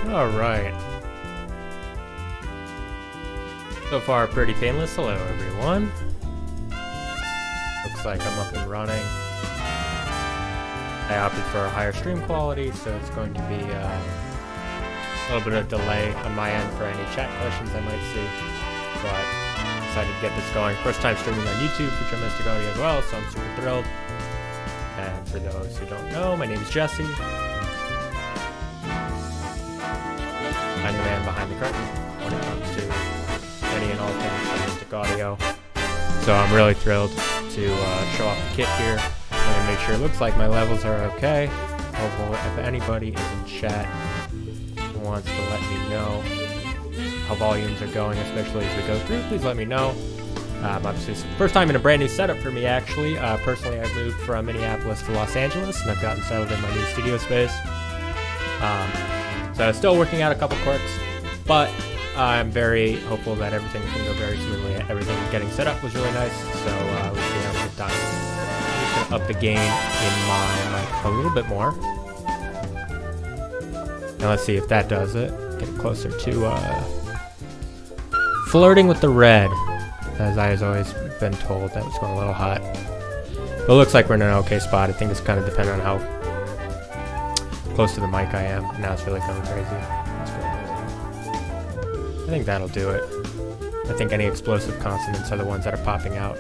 Alright. So far, pretty painless. Hello, everyone. Looks like I'm up and running. I opted for a higher stream quality, so it's going to be a little bit of delay on my end for any chat questions I might see. But I'm excited to get this going. First time streaming on YouTube for Drummistic Audio as well, so I'm super thrilled. And for those who don't know, my name is Jesse. I'm the man behind the curtain when it comes to any and all things Drummistic Audio. So I'm really thrilled to show off the kit here. I'm going to make sure it looks like my levels are okay. Hopefully, if anybody is in chat and wants to let me know how volumes are going, especially as we go through, please let me know. Obviously, it's the first time in a brand new setup for me, actually. Personally, I've moved from Minneapolis to Los Angeles, and I've gotten settled in my new studio space. So still working out a couple quirks, but I'm very hopeful that everything can go very smoothly. Everything getting set up was really nice, so we should have a good time. I'm just gonna up the gain in my mic a little bit more. Now let's see if that does it. Get closer to flirting with the red, as I has always been told. That was going a little hot, but it looks like we're in an okay spot. I think it's kind of dependent on how close to the mic I am. Now it's really going crazy. It's going crazy. I think that'll do it. I think any explosive consonants are the ones that are popping out.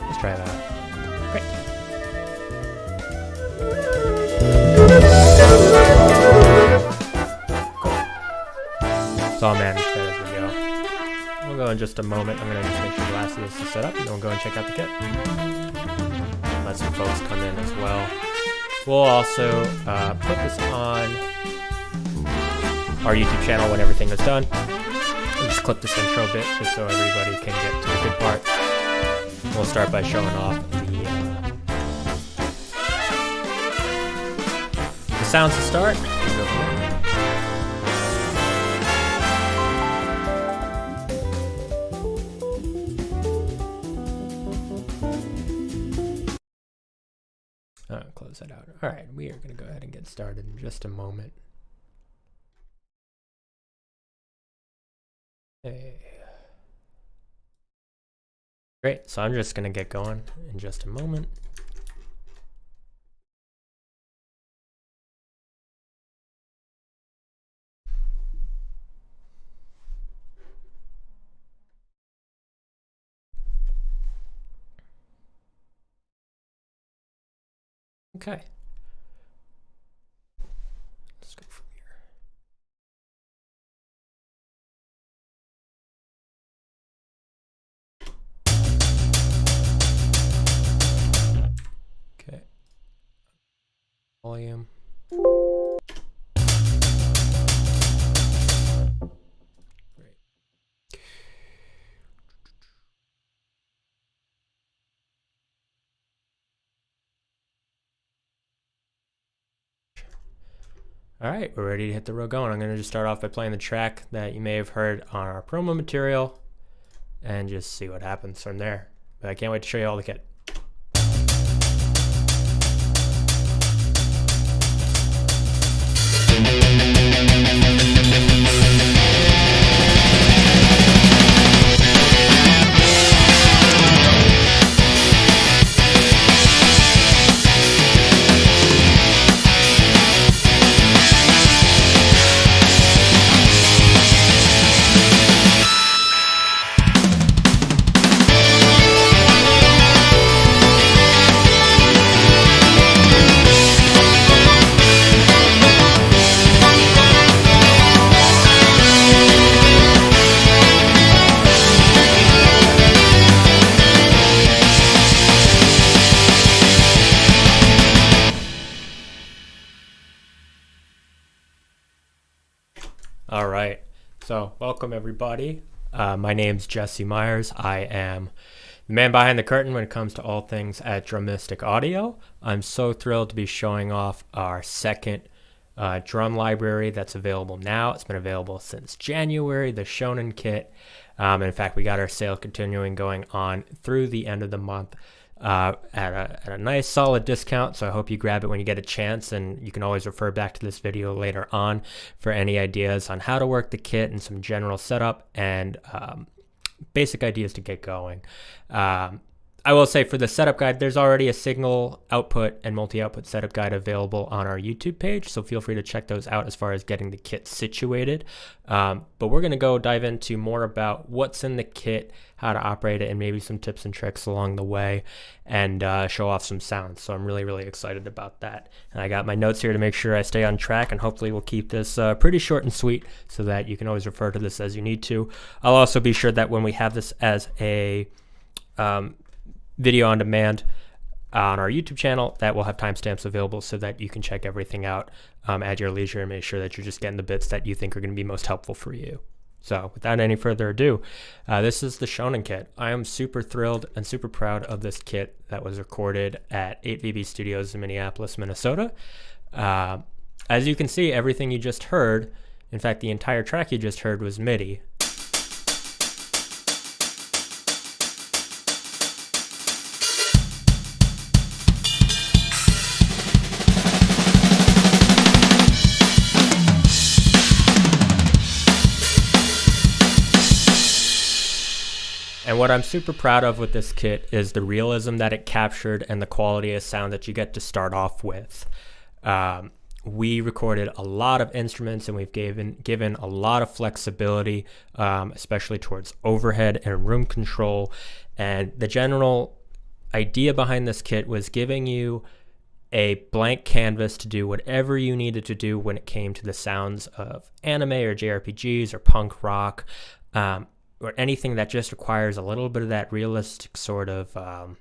Let's try that. Great. Cool. It's all managed there as we go. We'll go in just a moment. I'm going to just make sure the last of this is set up, and then we'll go and check out the kit. Let some folks come in as well. We'll also put this on our YouTube channel when everything is done. We'll just clip this intro bit just so everybody can get to the good part. We'll start by showing off the sounds to start. Close that out. All right, we are going to go ahead and get started in just a moment. Hey. Great, so I'm just going to get going in just a moment. Okay. Let's go from here. Okay. Volume. Great. All right, we're ready to hit the road going. I'm going to just start off by playing the track that you may have heard on our promo material and just see what happens from there. But I can't wait to show you all the kit. All right, so welcome everybody. My name's Jesse Myers. I am the man behind the curtain when it comes to all things at Drummistic Audio. I'm so thrilled to be showing off our second drum library that's available now. It's been available since January, the Shonen Kit. In fact, we got our sale continuing going on through the end of the month. at a nice solid discount. So I hope you grab it when you get a chance, and you can always refer back to this video later on for any ideas on how to work the kit and some general setup and basic ideas to get going. I will say for the setup guide, there's already a signal output and multi-output setup guide available on our YouTube page, so feel free to check those out as far as getting the kit situated. But we're going to go dive into more about what's in the kit, how to operate it, and maybe some tips and tricks along the way, and show off some sounds. So I'm really, really excited about that. And I got my notes here to make sure I stay on track, and hopefully we'll keep this pretty short and sweet so that you can always refer to this as you need to. I'll also be sure that when we have this as a video on demand on our YouTube channel, that will have timestamps available so that you can check everything out at your leisure and make sure that you're just getting the bits that you think are going to be most helpful for you. So without any further ado, this is the Shonen Kit. I am super thrilled and super proud of this kit that was recorded at 8VB Studios in Minneapolis, Minnesota. As you can see, everything you just heard, in fact, the entire track you just heard was MIDI. And what I'm super proud of with this kit is the realism that it captured and the quality of sound that you get to start off with. We recorded a lot of instruments, and we've given a lot of flexibility, especially towards overhead and room control. And the general idea behind this kit was giving you a blank canvas to do whatever you needed to do when it came to the sounds of anime or JRPGs or punk rock, or anything that just requires a little bit of that realistic sort of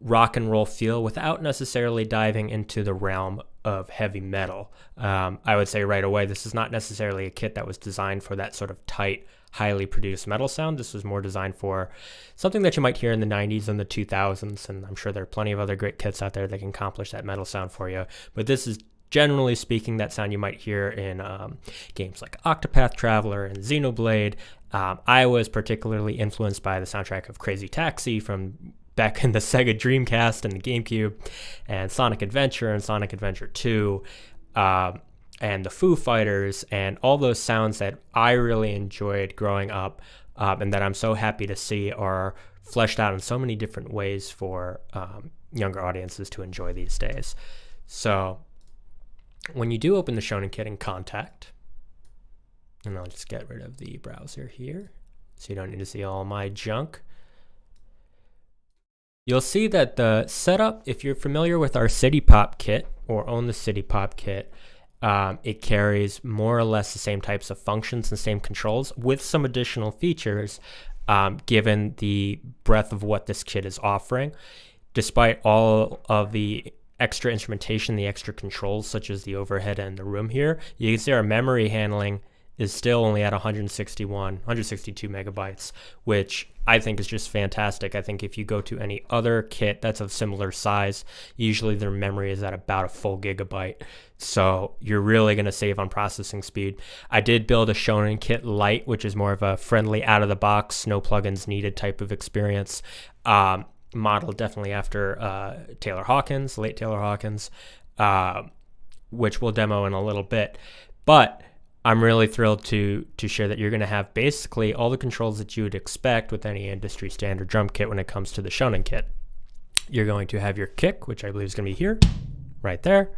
rock and roll feel without necessarily diving into the realm of heavy metal. I would say right away, this is not necessarily a kit that was designed for that sort of tight, highly produced metal sound. This was more designed for something that you might hear in the 90s and the 2000s, and I'm sure there are plenty of other great kits out there that can accomplish that metal sound for you. But this is generally speaking that sound you might hear in games like Octopath Traveler and Xenoblade. I was particularly influenced by the soundtrack of Crazy Taxi from back in the Sega Dreamcast and the GameCube, and Sonic Adventure and Sonic Adventure 2, and the Foo Fighters, and all those sounds that I really enjoyed growing up, and that I'm so happy to see are fleshed out in so many different ways for younger audiences to enjoy these days. So when you do open the Shonen Kit in Contact, and I'll just get rid of the browser here so you don't need to see all my junk, you'll see that the setup, if you're familiar with our City Pop kit or own the City Pop kit, it carries more or less the same types of functions and same controls with some additional features, given the breadth of what this kit is offering. Despite all of the extra instrumentation, the extra controls such as the overhead and the room here, you can see our memory handling is still only at 162 megabytes, which I think is just fantastic. I think if you go to any other kit that's of similar size, usually their memory is at about a full gigabyte. So you're really going to save on processing speed. I did build a Shonen Kit Lite, which is more of a friendly out-of-the-box, no plugins needed type of experience. Modeled definitely after Taylor Hawkins, late Taylor Hawkins, which we'll demo in a little bit. But I'm really thrilled to share that you're going to have basically all the controls that you would expect with any industry standard drum kit when it comes to the Shonen Kit. You're going to have your kick, which I believe is going to be here, right there.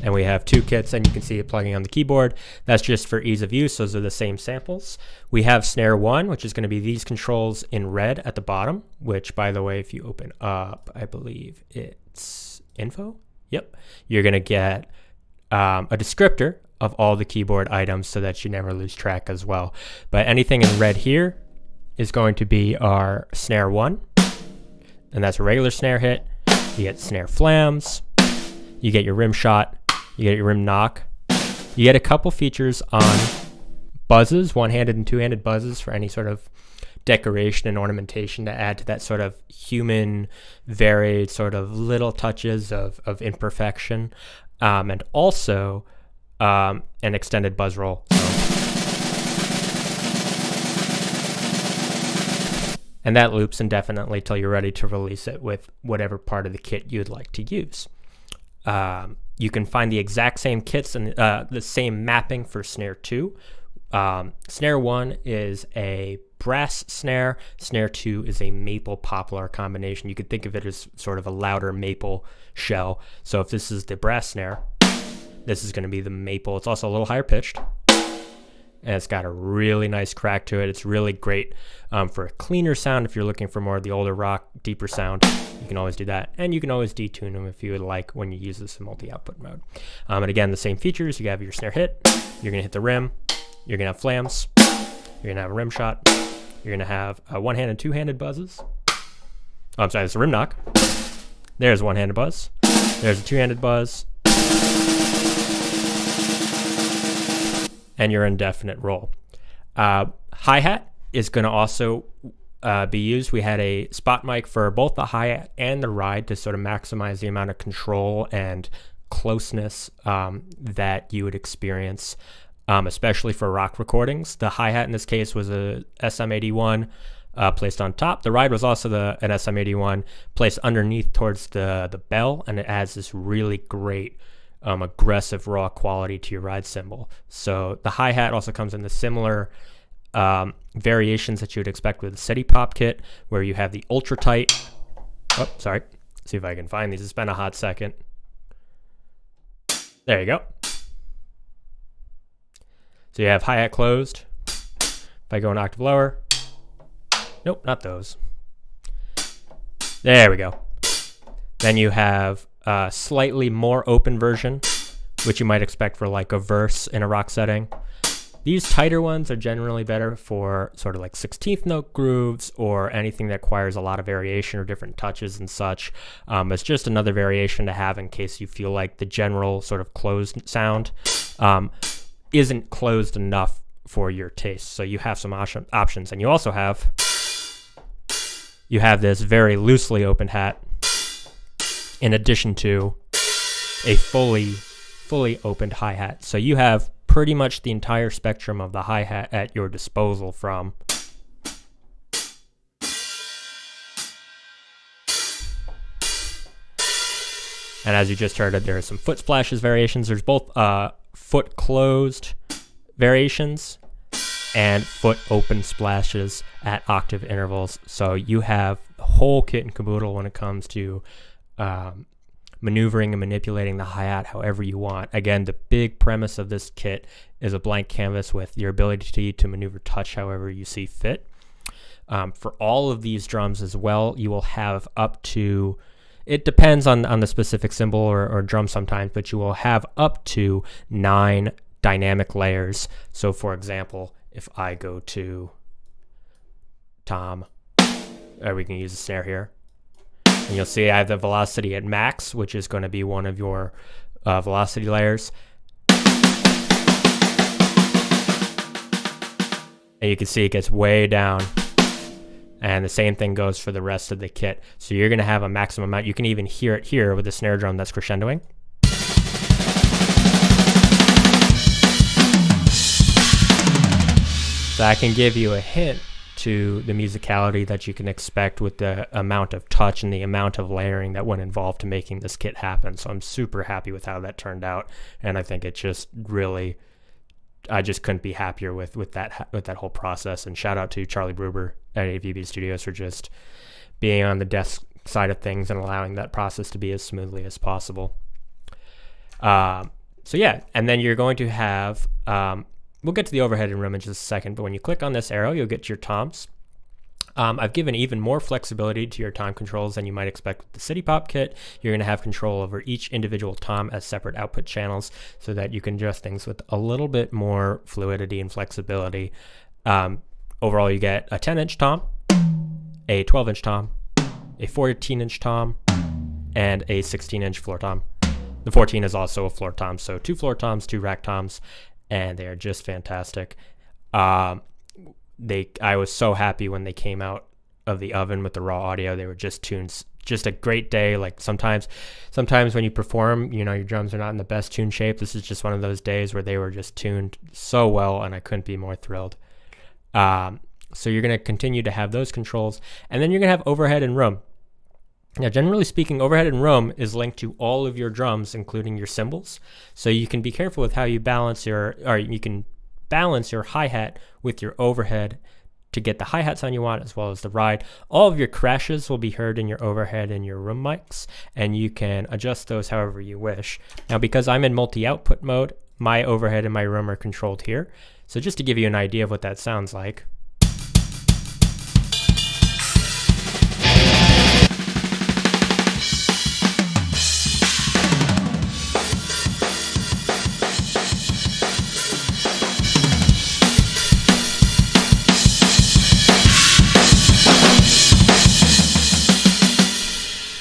And we have two kits, and you can see it plugging on the keyboard. That's just for ease of use. Those are the same samples. We have Snare 1, which is going to be these controls in red at the bottom, which, by the way, if you open up, I believe it's info. Yep. You're going to get a descriptor of all the keyboard items so that you never lose track as well. But anything in red here is going to be our Snare 1, and that's a regular snare hit. You get snare flams, you get your rim shot, you get your rim knock, you get a couple features on buzzes, one-handed and two-handed buzzes for any sort of decoration and ornamentation to add to that sort of human, varied sort of little touches of imperfection, and also an extended buzz roll. And that loops indefinitely till you're ready to release it with whatever part of the kit you'd like to use. You can find the exact same kits and the same mapping for Snare 2. Snare 1 is a brass snare. Snare 2 is a maple poplar combination. You could think of it as sort of a louder maple shell. So if this is the brass snare, this is going to be the maple. It's also a little higher pitched, and it's got a really nice crack to it. It's really great for a cleaner sound. If you're looking for more of the older rock, deeper sound, you can always do that. And you can always detune them if you would like when you use this in multi-output mode. And again, the same features. You have your snare hit. You're going to hit the rim. You're going to have flams. You're going to have a rim shot. You're going to have one-handed and two-handed buzzes. Oh, I'm sorry, it's a rim knock. There's a one-handed buzz. There's a two-handed buzz. And your indefinite roll. Hi-hat is going to also be used. We had a spot mic for both the hi-hat and the ride to sort of maximize the amount of control and closeness that you would experience, especially for rock recordings. The hi-hat in this case was a SM81 placed on top. The ride was also an SM81 placed underneath towards the bell, and it adds this really great aggressive raw quality to your ride cymbal. So the hi-hat also comes in the similar variations that you would expect with the City Pop kit, where you have the ultra tight. Oh, sorry. See if I can find these. It's been a hot second. There you go. So you have hi-hat closed. If I go an octave lower, nope, not those. There we go. Then you have a slightly more open version, which you might expect for like a verse in a rock setting. These tighter ones are generally better for sort of like 16th note grooves or anything that requires a lot of variation or different touches and such. It's just another variation to have in case you feel like the general sort of closed sound isn't closed enough for your taste. So you have some options, and you also have this very loosely opened hat in addition to a fully opened hi-hat. So you have pretty much the entire spectrum of the hi-hat at your disposal from and as you just heard, there are some foot splashes variations. There's both foot closed variations and foot open splashes at octave intervals. So you have the whole kit and caboodle when it comes to maneuvering and manipulating the hi-hat however you want. Again, the big premise of this kit is a blank canvas with your ability to maneuver touch however you see fit. For all of these drums as well, you will have up to, it depends on the specific cymbal or drum sometimes, but you will have up to 9 dynamic layers. So for example, if I go to tom, we can use a snare here. And you'll see I have the velocity at max, which is going to be one of your velocity layers. And you can see it gets way down. And the same thing goes for the rest of the kit. So you're going to have a maximum amount. You can even hear it here with the snare drum that's crescendoing. So I can give you a hint to the musicality that you can expect with the amount of touch and the amount of layering that went involved to making this kit happen. So I'm super happy with how that turned out, and I think it just really, I just couldn't be happier with that whole process. And shout out to Charlie Bruber at AVB Studios for just being on the desk side of things and allowing that process to be as smoothly as possible. So yeah, and then you're going to have we'll get to the overhead and rim in just a second, but when you click on this arrow, you'll get to your toms. I've given even more flexibility to your tom controls than you might expect with the City Pop kit. You're going to have control over each individual tom as separate output channels so that you can adjust things with a little bit more fluidity and flexibility. Overall, you get a 10-inch tom, a 12-inch tom, a 14-inch tom, and a 16-inch floor tom. The 14 is also a floor tom, so 2 floor toms, 2 rack toms, and they are just fantastic. I was so happy when they came out of the oven with the raw audio. They were just tunes, just a great day. Like sometimes when you perform, your drums are not in the best tune shape. This is just one of those days where they were just tuned so well, and I couldn't be more thrilled. So you're going to continue to have those controls, and then you're going to have overhead and room. Now, generally speaking, overhead and room is linked to all of your drums, including your cymbals. So you can be careful with how you balance you can balance your hi-hat with your overhead to get the hi-hat sound you want, as well as the ride. All of your crashes will be heard in your overhead and your room mics, and you can adjust those however you wish. Now, because I'm in multi-output mode, my overhead and my room are controlled here. So just to give you an idea of what that sounds like.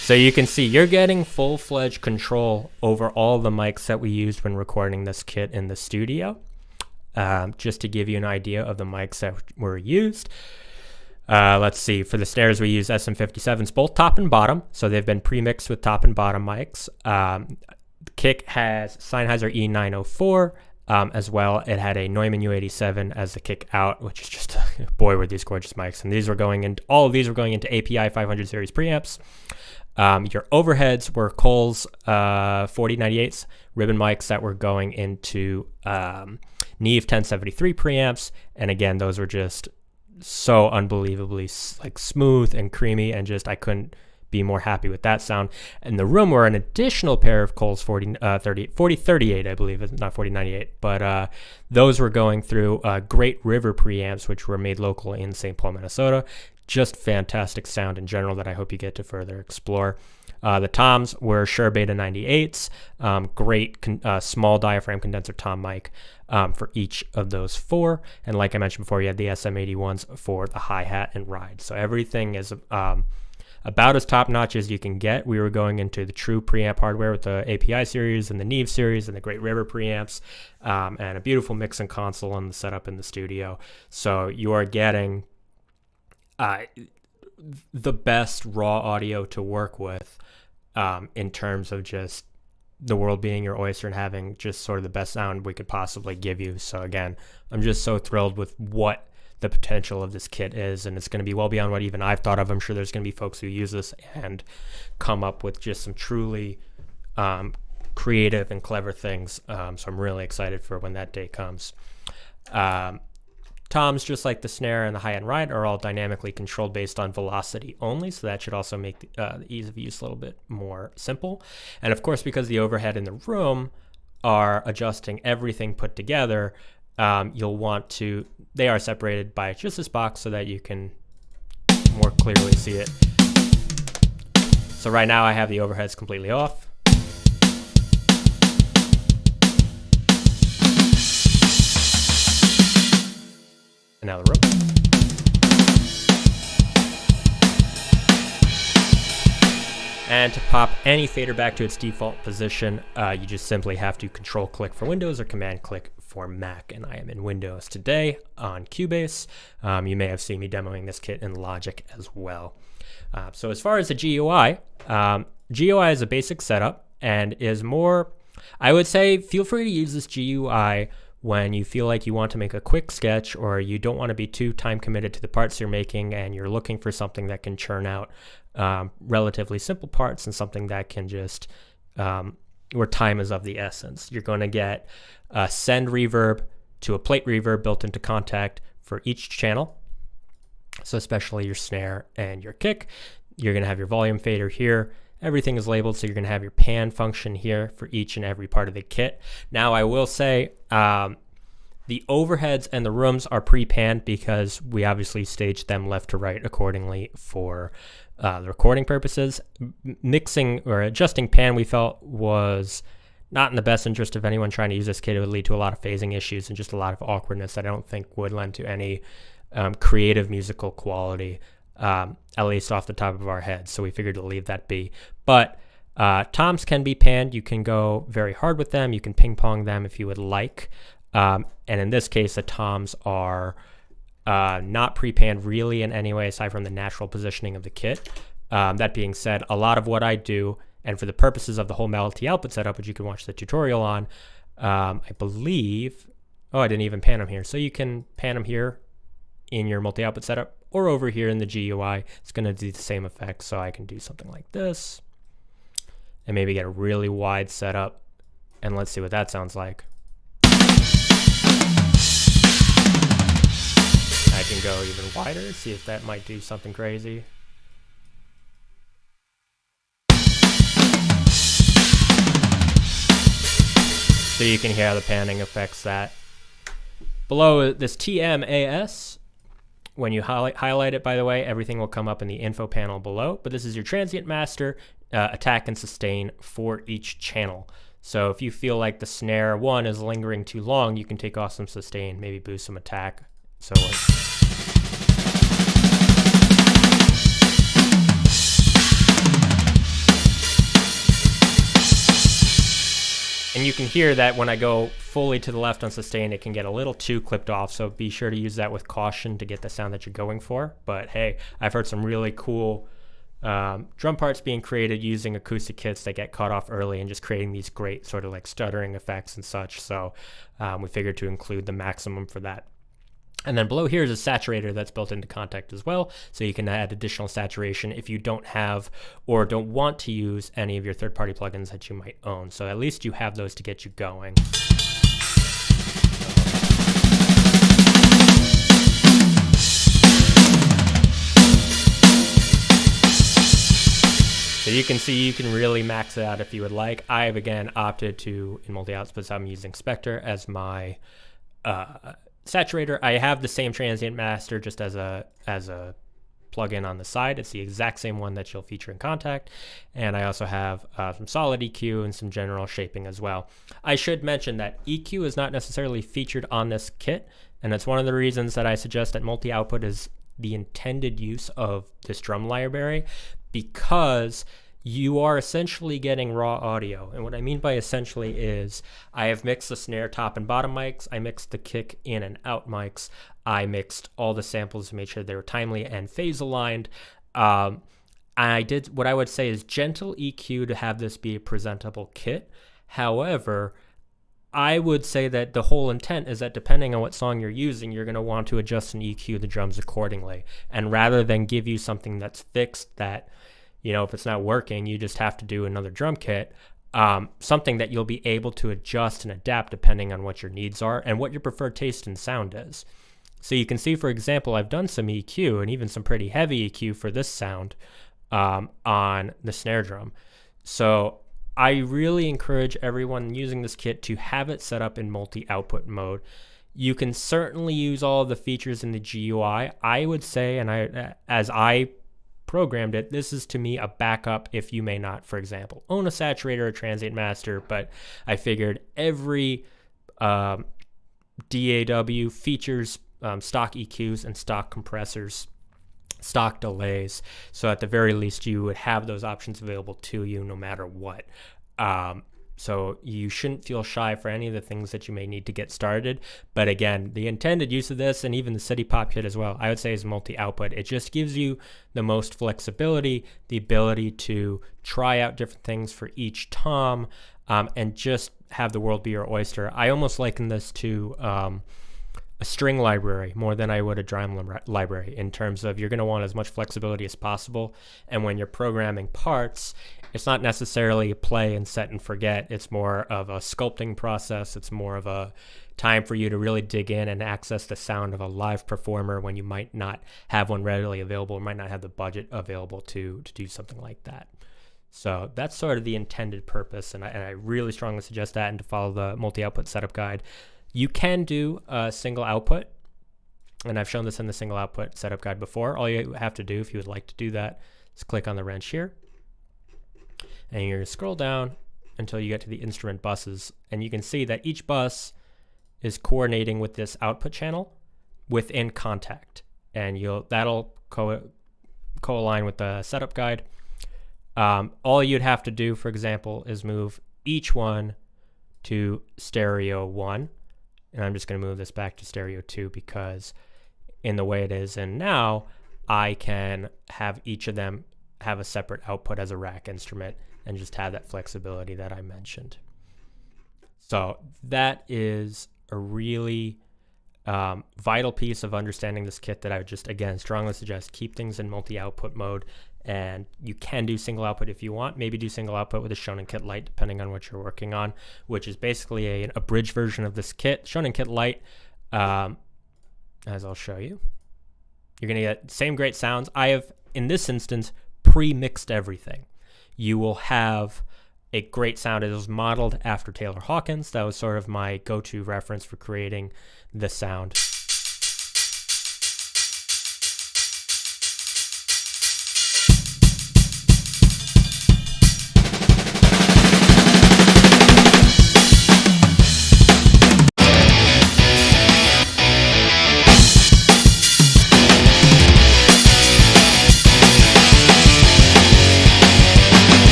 So you can see you're getting full-fledged control over all the mics that we used when recording this kit in the studio. Just to give you an idea of the mics that were used. Let's see, for the snares we use SM57s, both top and bottom. So they've been pre-mixed with top and bottom mics. The kick has Sennheiser E904. As well, it had a Neumann U87 as the kick out, which is just, boy, were these gorgeous mics. And all of these were going into API 500 series preamps. Your overheads were Coles 4098s, ribbon mics that were going into Neve 1073 preamps. And again, those were just so unbelievably smooth and creamy, and just I couldn't be more happy with that sound. And the room were an additional pair of Coles 4038, I believe, not 4098, but those were going through Great River preamps, which were made local in St. Paul, Minnesota. Just fantastic sound in general that I hope you get to further explore. The toms were Shure Beta 98s, great small diaphragm condenser tom mic for each of those four. And like I mentioned before, you had the SM81s for the hi-hat and ride. So everything is about as top-notch as you can get. We were going into the true preamp hardware with the API series and the Neve series and the Great River preamps, and a beautiful mixing console and the setup in the studio. So you are getting the best raw audio to work with in terms of just the world being your oyster and having just sort of the best sound we could possibly give you. So again, I'm just so thrilled with what the potential of this kit is, and it's going to be well beyond what even I've thought of. I'm sure there's going to be folks who use this and come up with just some truly creative and clever things. So I'm really excited for when that day comes. Toms, just like the snare and the hi-hat and ride, are all dynamically controlled based on velocity only, so that should also make the ease of use a little bit more simple. And of course, because the overhead in the room are adjusting everything put together, you'll want to, they are separated by just this box so that you can more clearly see it. So right now I have the overheads completely off. And now the room. And to pop any fader back to its default position, you just simply have to control click for Windows or command click for Mac. And I am in Windows today on Cubase. You may have seen me demoing this kit in Logic as well. So as far as the GUI, GUI is a basic setup and is more, I would say, feel free to use this GUI when you feel like you want to make a quick sketch, or you don't want to be too time committed to the parts you're making, and you're looking for something that can churn out relatively simple parts and something that can just, where time is of the essence. You're going to get a send reverb to a plate reverb built into Contact for each channel. So especially your snare and your kick. You're going to have your volume fader here. Everything is labeled, so you're going to have your pan function here for each and every part of the kit. Now, I will say the overheads and the rooms are pre-panned because we obviously staged them left to right accordingly for the recording purposes. Mixing or adjusting pan, we felt, was not in the best interest of anyone trying to use this kit. It would lead to a lot of phasing issues and just a lot of awkwardness that I don't think would lend to any creative musical quality. At least off the top of our heads. So we figured to leave that be. But toms can be panned. You can go very hard with them. You can ping pong them if you would like. And in this case, the toms are not pre-panned really in any way aside from the natural positioning of the kit. That being said, a lot of what I do, and for the purposes of the whole multi-output setup, which you can watch the tutorial on, I believe, oh, I didn't even pan them here. So you can pan them here in your multi-output setup or over here in the GUI, it's going to do the same effect. So I can do something like this and maybe get a really wide setup, and let's see what that sounds like. I can go even wider, see if that might do something crazy. So you can hear how the panning affects that. Below this TMAS, when you highlight it, by the way, everything will come up in the info panel below. But this is your transient master, attack and sustain for each channel. So if you feel like the snare 1 is lingering too long, you can take off some sustain, maybe boost some attack. So and you can hear that when I go fully to the left on sustain, it can get a little too clipped off. So be sure to use that with caution to get the sound that you're going for. But hey, I've heard some really cool drum parts being created using acoustic kits that get cut off early and just creating these great sort of like stuttering effects and such. So we figured to include the maximum for that. And then below here is a saturator that's built into Contact as well, so you can add additional saturation if you don't have or don't want to use any of your third-party plugins that you might own. So at least you have those to get you going. So you can see you can really max it out if you would like. I have again opted to, in multi-outputs, I'm using Spectre as my saturator. I have the same transient master just as a plugin on the side. It's the exact same one that you'll feature in Contact. And I also have some solid EQ and some general shaping as well. I should mention that EQ is not necessarily featured on this kit, and that's one of the reasons that I suggest that multi-output is the intended use of this drum library, because you are essentially getting raw audio. And what I mean by essentially is I have mixed the snare top and bottom mics, I mixed the kick in and out mics, I mixed all the samples to make sure they were timely and phase aligned. I did what I would say is gentle EQ to have this be a presentable kit. However, I would say that the whole intent is that depending on what song you're using, you're going to want to adjust and EQ the drums accordingly. And rather than give you something that's fixed that, you know, if it's not working, you just have to do another drum kit, something that you'll be able to adjust and adapt depending on what your needs are and what your preferred taste in sound is. So you can see, for example, I've done some EQ and even some pretty heavy EQ for this sound on the snare drum. So I really encourage everyone using this kit to have it set up in multi-output mode. You can certainly use all of the features in the GUI. I would say, and as I programmed it, this is to me a backup if you may not, for example, own a saturator or transient master, but I figured every DAW features stock EQs and stock compressors, stock delays, so at the very least you would have those options available to you no matter what. So you shouldn't feel shy for any of the things that you may need to get started. But again, the intended use of this, and even the City Pop kit as well, I would say is multi-output. It just gives you the most flexibility, the ability to try out different things for each tom, and just have the world be your oyster. I almost liken this to a string library more than I would a drum library, in terms of you're going to want as much flexibility as possible. And when you're programming parts, it's not necessarily a play and set and forget. It's more of a sculpting process. It's more of a time for you to really dig in and access the sound of a live performer when you might not have one readily available, or might not have the budget available to do something like that. So that's sort of the intended purpose, and I really strongly suggest that, and to follow the multi-output setup guide. You can do a single output, and I've shown this in the single output setup guide before. All you have to do, if you would like to do that, is click on the wrench here, and you're going to scroll down until you get to the instrument buses, and you can see that each bus is coordinating with this output channel within Contact, and that'll co-align with the setup guide. All you'd have to do, for example, is move each one to stereo 1, and I'm just going to move this back to stereo 2 because in the way it is, and now I can have each of them have a separate output as a rack instrument and just have that flexibility that I mentioned. So that is a really vital piece of understanding this kit that I would just, again, strongly suggest keep things in multi-output mode. And you can do single output if you want. Maybe do single output with a Shonen Kit Lite, depending on what you're working on, which is basically a bridge version of this kit. Shonen Kit Lite, as I'll show you, you're going to get same great sounds. I have, in this instance, pre-mixed everything. You will have a great sound. It was modeled after Taylor Hawkins. That was sort of my go-to reference for creating the sound.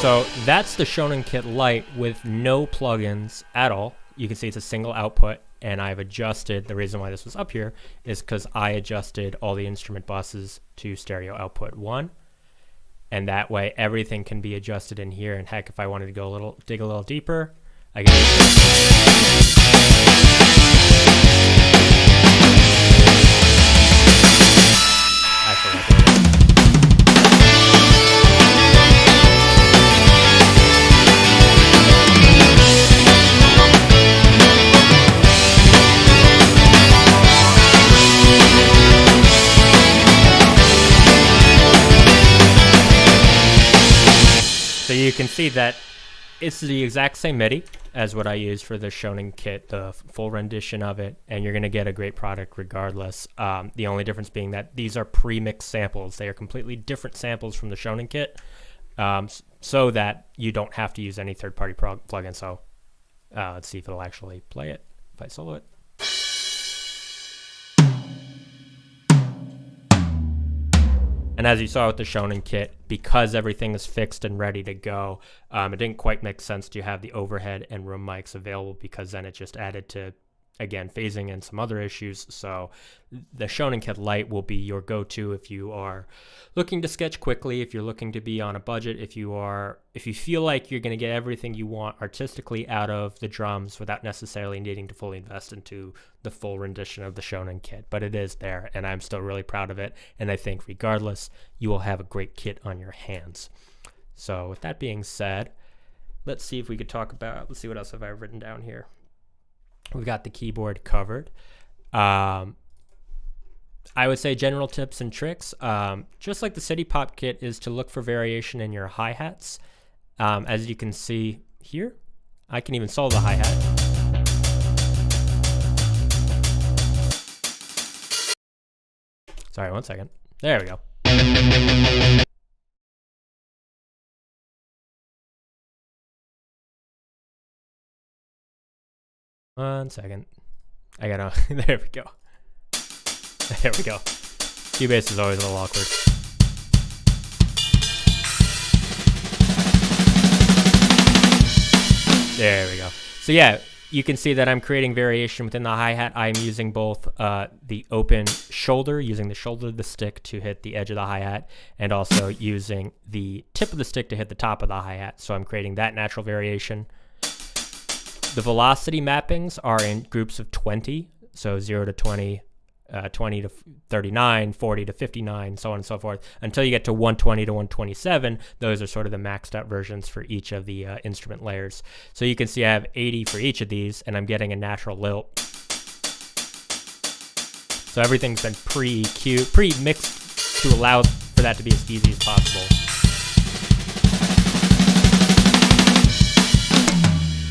So that's the Shonen Kit Lite with no plugins at all. You can see it's a single output, and I've adjusted, the reason why this was up here is because I adjusted all the instrument buses to stereo output 1, and that way everything can be adjusted in here. And heck, if I wanted to go dig a little deeper, I can So you can see that it's the exact same MIDI as what I used for the Shonen Kit, the full rendition of it, and you're going to get a great product regardless. The only difference being that these are pre-mixed samples. They are completely different samples from the Shonen Kit, so that you don't have to use any third-party plugin. So let's see if it'll actually play it if I solo it. And as you saw with the Shonen Kit, because everything is fixed and ready to go, it didn't quite make sense to have the overhead and room mics available, because then it just added to, again, phasing and some other issues. So the Shonen Kit Lite will be your go-to if you are looking to sketch quickly, if you're looking to be on a budget, if you feel like you're going to get everything you want artistically out of the drums without necessarily needing to fully invest into the full rendition of the Shonen Kit. But it is there, and I'm still really proud of it. And I think regardless, you will have a great kit on your hands. So with that being said, let's see if we could talk about, let's see what else have I written down here. We've got the keyboard covered. I would say general tips and tricks, just like the City Pop kit, is to look for variation in your hi-hats. As you can see here, I can even solo the hi-hat. Sorry, 1 second. There we go. One second. I gotta, there we go. There we go. Cubase is always a little awkward. There we go. So yeah, you can see that I'm creating variation within the hi-hat. I'm using both the open shoulder, using the shoulder of the stick to hit the edge of the hi-hat, and also using the tip of the stick to hit the top of the hi-hat. So I'm creating that natural variation. The velocity mappings are in groups of 20, so 0 to 20, 20 to 39, 40 to 59, so on and so forth, until you get to 120 to 127. Those are sort of the maxed out versions for each of the instrument layers. So you can see I have 80 for each of these, and I'm getting a natural lilt. So everything's been pre-mixed to allow for that to be as easy as possible.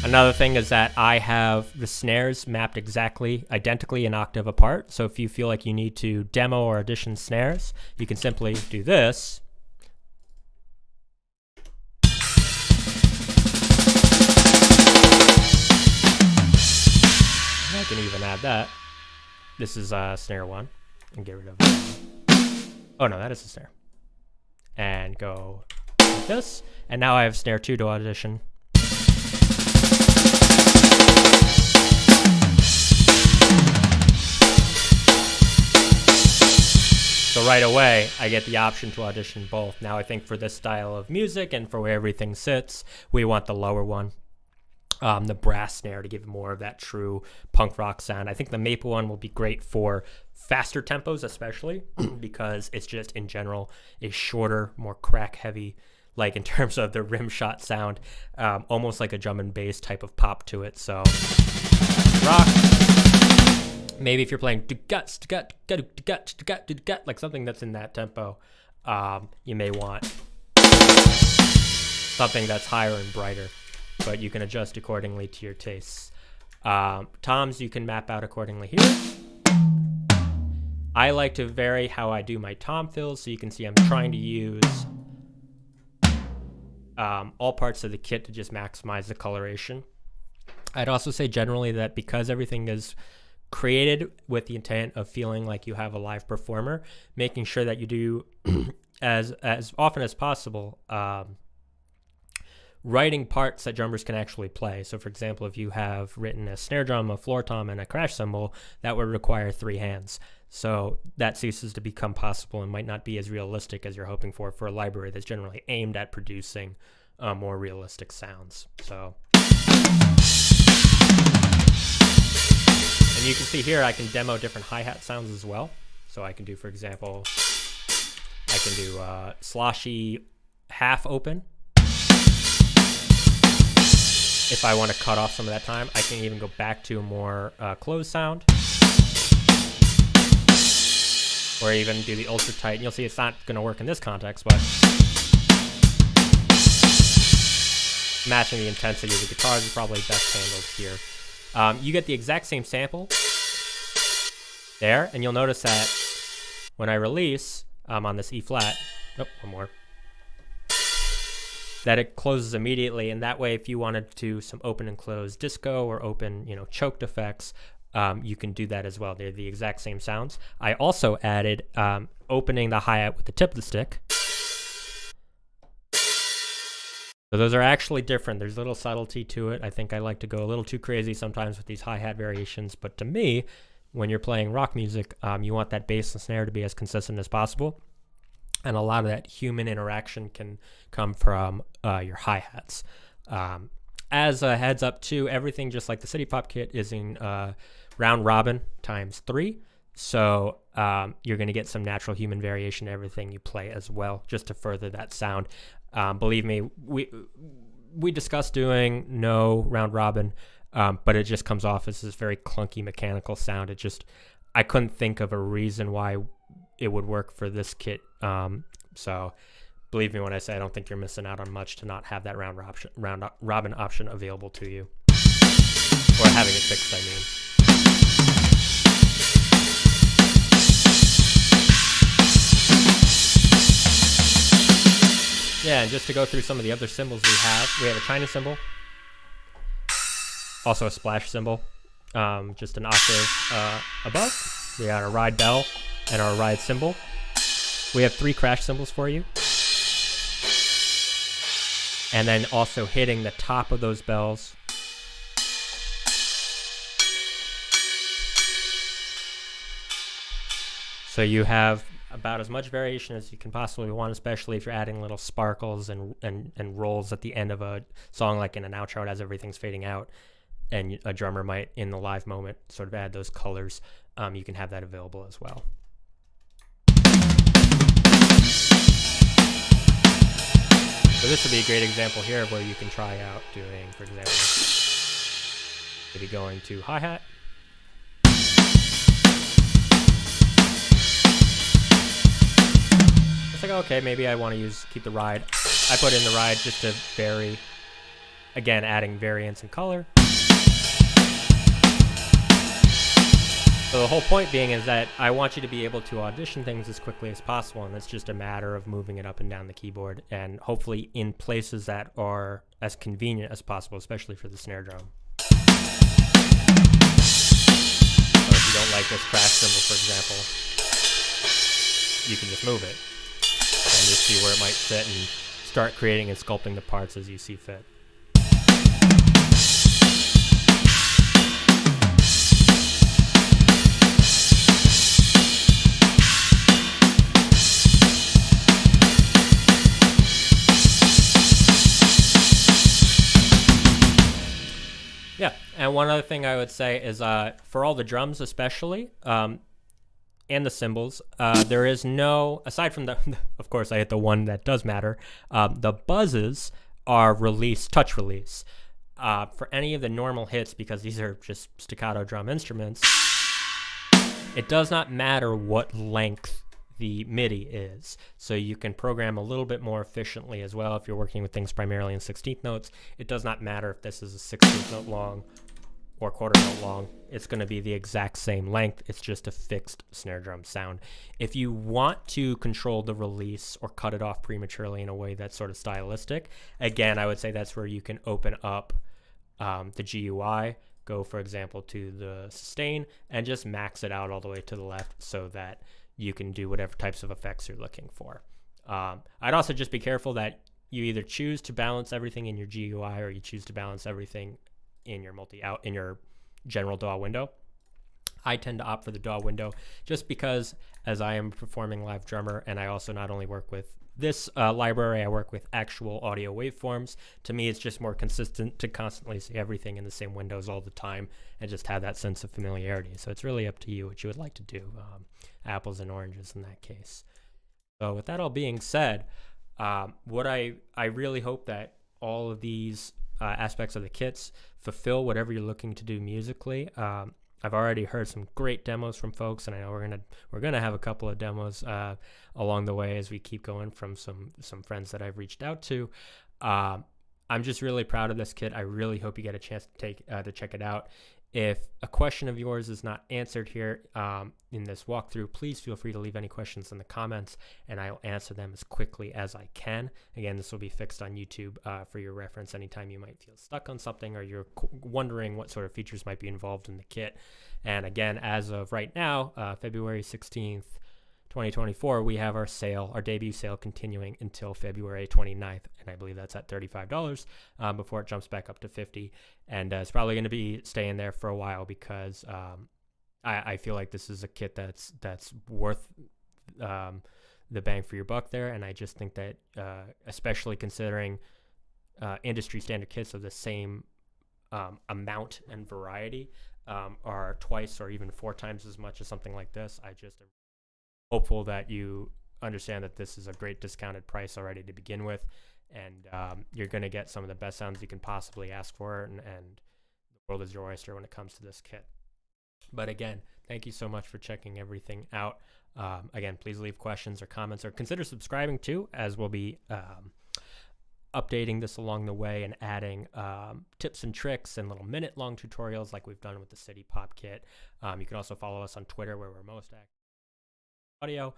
Another thing is that I have the snares mapped identically an octave apart. So if you feel like you need to demo or audition snares, you can simply do this. I can even add that. This is snare 1, and get rid of it. Oh no, that is a snare. And go like this. And now I have snare 2 to audition. So So right away, I get the option to audition both. Now I think for this style of music and for where everything sits, we want the lower one. The brass snare to give more of that true punk rock sound. I think the maple one will be great for faster tempos, especially because it's just in general is shorter, more crack heavy, like in terms of the rim shot sound, almost like a drum and bass type of pop to it. So rock. Maybe if you're playing like something that's in that tempo, you may want something that's higher and brighter, but you can adjust accordingly to your tastes. Toms you can map out accordingly here. I like to vary how I do my tom fills, so you can see I'm trying to use all parts of the kit to just maximize the coloration. I'd also say generally that because everything is created with the intent of feeling like you have a live performer, making sure that you do as often as possible writing parts that drummers can actually play. So for example, if you have written a snare drum, a floor tom, and a crash cymbal, that would require 3 hands. So that ceases to become possible and might not be as realistic as you're hoping for a library that's generally aimed at producing more realistic sounds. So, and you can see here I can demo different hi-hat sounds as well. So I can do, for example, I can do sloshy half open. If I want to cut off some of that time, I can even go back to a more closed sound. Or even do the ultra tight. And you'll see it's not going to work in this context, but matching the intensity of the guitars is probably best handled here. You get the exact same sample there, and you'll notice that when I release on this E flat, one more, that it closes immediately. And that way, if you wanted to do some open and close disco or open, choked effects, you can do that as well. They're the exact same sounds. I also added opening the hi-hat with the tip of the stick. So those are actually different. There's a little subtlety to it. I think I like to go a little too crazy sometimes with these hi-hat variations, but to me, when you're playing rock music, you want that bass and snare to be as consistent as possible. And a lot of that human interaction can come from your hi-hats. As a heads up too, everything just like the City Pop kit is in round robin ×3. So you're going to get some natural human variation in everything you play as well, just to further that sound. Believe me, we discussed doing no round robin, but it just comes off as this very clunky mechanical sound. I couldn't think of a reason why it would work for this kit. So believe me when I say I don't think you're missing out on much to not have that round robin option available to you. Or having it fixed, I mean. Yeah, and just to go through some of the other cymbals we have a China cymbal, also a splash cymbal, just an octave above. We got a ride bell and our ride cymbal. We have 3 crash cymbals for you. And then also hitting the top of those bells. So you have about as much variation as you can possibly want, especially if you're adding little sparkles and rolls at the end of a song, like in an outro as everything's fading out, and a drummer might, in the live moment, sort of add those colors. You can have that available as well. So this would be a great example here where you can try out doing, for example, maybe going to hi-hat. It's like, okay, maybe I want to keep the ride. I put in the ride just to vary, again, adding variance and color. So the whole point being is that I want you to be able to audition things as quickly as possible, and it's just a matter of moving it up and down the keyboard, and hopefully in places that are as convenient as possible, especially for the snare drum. So if you don't like this crash cymbal, for example, you can just move it and just see where it might fit and start creating and sculpting the parts as you see fit. And one other thing I would say is for all the drums especially, and the cymbals, there is no, aside from the, of course I hit the one that does matter, the buzzes are touch release. For any of the normal hits, because these are just staccato drum instruments, it does not matter what length the MIDI is. So you can program a little bit more efficiently as well if you're working with things primarily in 16th notes. It does not matter if this is a 16th note long or quarter note long. It's going to be the exact same length. It's just a fixed snare drum sound. If you want to control the release or cut it off prematurely in a way that's sort of stylistic, again, I would say that's where you can open up the GUI, go, for example, to the sustain, and just max it out all the way to the left so that you can do whatever types of effects you're looking for. I'd also just be careful that you either choose to balance everything in your GUI or you choose to balance everything in your in your general DAW window. I tend to opt for the DAW window just because, as I am a performing live drummer, and I also not only work with this library, I work with actual audio waveforms. To me, it's just more consistent to constantly see everything in the same windows all the time and just have that sense of familiarity. So it's really up to you what you would like to do. Apples and oranges in that case. So with that all being said, what I really hope that all of these aspects of the kits fulfill whatever you're looking to do musically. I've already heard some great demos from folks, and I know we're gonna have a couple of demos along the way as we keep going from some friends that I've reached out to. I'm just really proud of this kit. I really hope you get a chance to check it out. If a question of yours is not answered here in this walkthrough, please feel free to leave any questions in the comments, and I'll answer them as quickly as I can. Again, this will be fixed on YouTube for your reference anytime you might feel stuck on something or you're wondering what sort of features might be involved in the kit. And again, as of right now, February 16th, 2024, we have our debut sale continuing until February 29th, and I believe that's at $35 before it jumps back up to $50, and it's probably going to be staying there for a while because I feel like this is a kit that's worth the bang for your buck there, and I just think that especially considering industry standard kits of the same amount and variety are twice or even 4 times as much as something like this. I just am hopeful that you understand that this is a great discounted price already to begin with, and you're going to get some of the best sounds you can possibly ask for, and the world is your oyster when it comes to this kit. But again, thank you so much for checking everything out. Again, please leave questions or comments, or consider subscribing too, as we'll be updating this along the way and adding tips and tricks and little minute-long tutorials like we've done with the City Pop kit. You can also follow us on Twitter, where we're most active audio,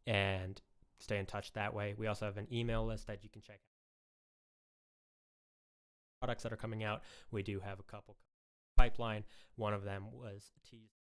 and stay in touch that way. We also have an email list that you can check out products that are coming out. We do have a couple pipeline. One of them was teased